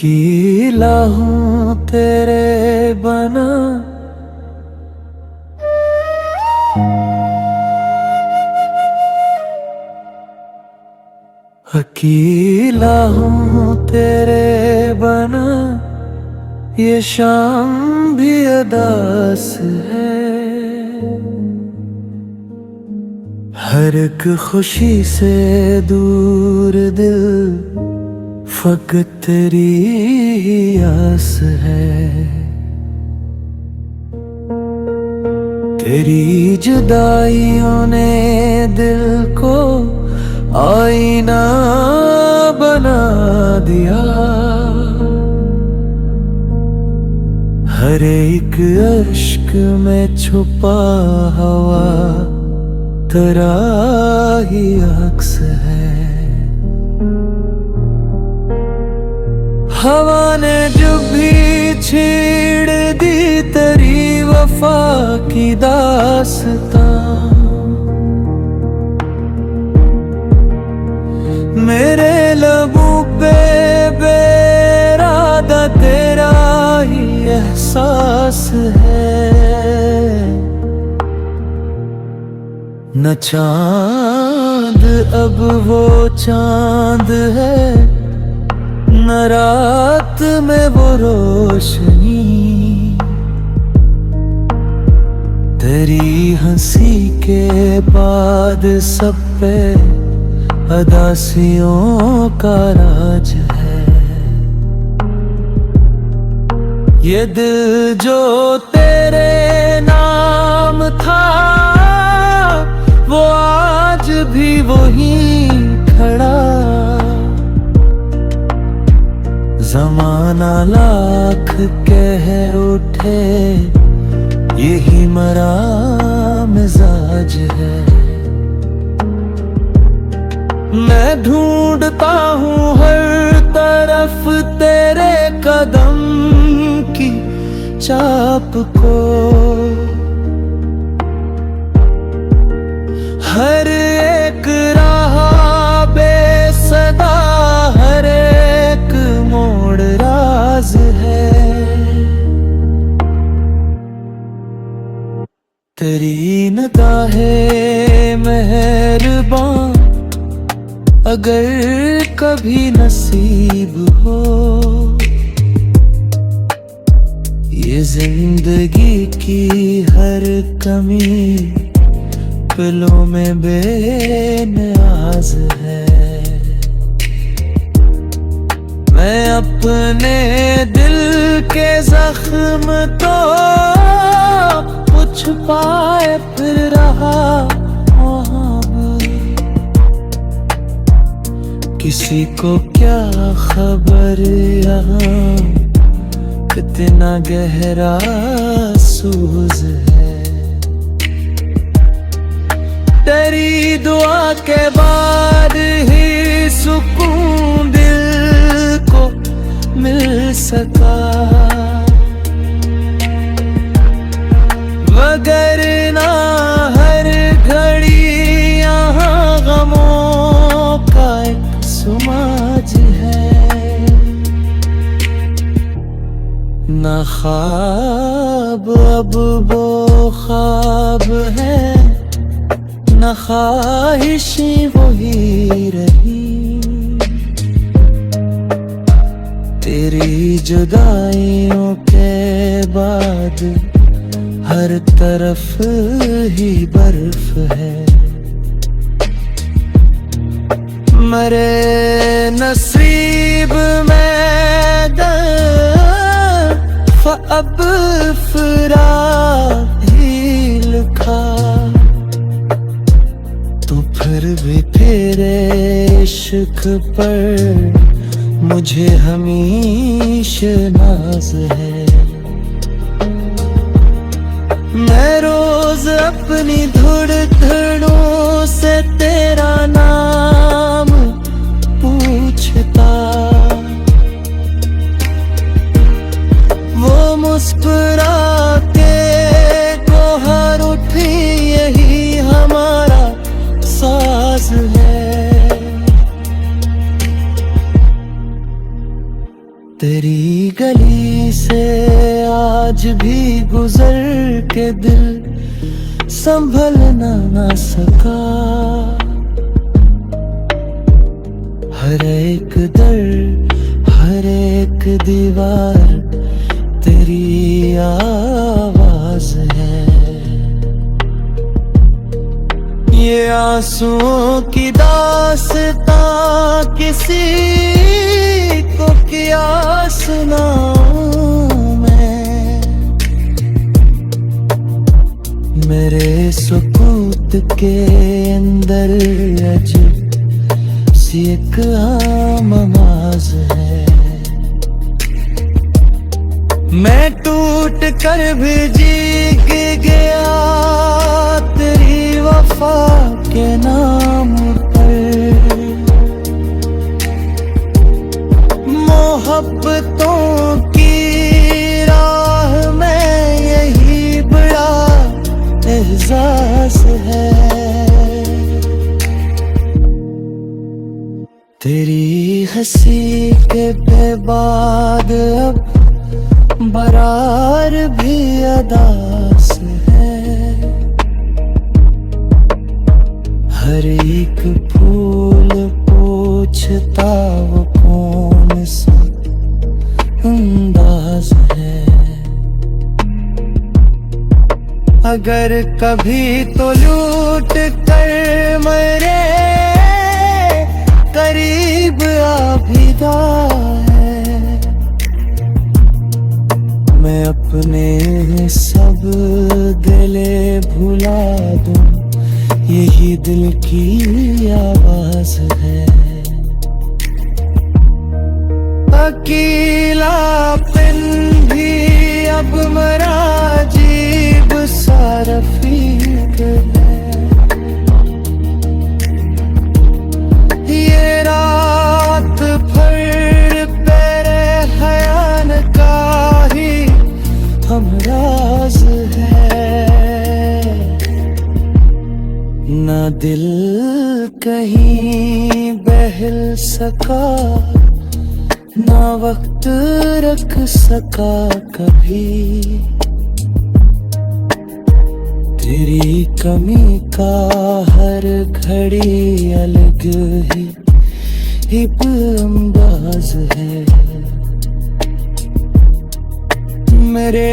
अकेला हूँ तेरे बना, अकेला हूँ तेरे बना। ये शाम भी अदास है, हर एक खुशी से दूर दिल फकत तेरी ही आस है। तेरी जुदाइयों ने दिल को आईना बना दिया, हर एक अश्क में छुपा हवा तेरा ही अक्स है। हवा ने जब भी छेड़ दी तेरी वफा की दास्तां, मेरे लबों पे बेरादा तेरा ही एहसास है। न चांद अब वो चांद है, न रात में वो रोशनी, तेरी हंसी के बाद सब पे अदासियों का राज है। ये दिल जो तेरे नाम था, वो आज भी वहीं खड़ा। ज़माना लाख कह उठे, यही मरा मिजाज है। मैं ढूंढता हूँ हर तरफ तेरे कदम की चाप को, हर एक राह बेसदा, हर एक मोड़ राज है। तेरी निगाहें मेहरबान अगर कभी नसीब हो, ये जिंदगी की हर कमी पलों में बेनियाज है। मैं अपने दिल के जख्म तो कुछ पाए फिर रहा किसी को क्या खबर यहाँ कितना गहरा सूज है। तेरी दुआ के बाद ही सुकून दिल को मिल सका, वगरना हर घड़ी यहाँ गमों का एक समाज है। न ख्वाब अब वो ख्वाब है, न ख्वाहिशें वही रही। तेरी जुदाइयों के बाद हर तरफ ही बर्फ है। मरे नसीब में दर्द अब फिराक ही लिखा, तो फिर भी तेरे इश्क पर मुझे हमेशा नाज है। मैं रोज अपनी धड़कनों से तेरा नाम पूछता, वो मुस्कुरा के गोहर उठी यही हमारा साज है। आज भी गुजर के दिल संभलना ना सका। हर एक दर, हर एक दीवार तेरी आवाज है। ये आंसुओं की दास्तां किसी को क्या सुनाऊं मैं। मेरे सुकूत के अंदर अजीब सी एक आम आवाज है। मैं टूट कर भी जीग गया तेरी वफा के नाम पर। मोहब्बतों की राह में यही बड़ा एहसास है। तेरी हंसी के बाद अब बरार भी अदास है। हर एक फूल पूछता वो कौन सा अंदाज है। अगर कभी तो लूट कर मेरे करीब आ भी जाए। मैं अपने सब गिले भुला दूं, यही दिल की आवाज है। अकेलापन भी अब मेरा अजीब सा रफीक है। ये रात भर तेरे ख्याल का ही हमराज है। ना दिल कहीं बहल सका, ना वक्त रख सका कभी। तेरी कमी का हर घड़ी अलग ही अंदाज है। मेरे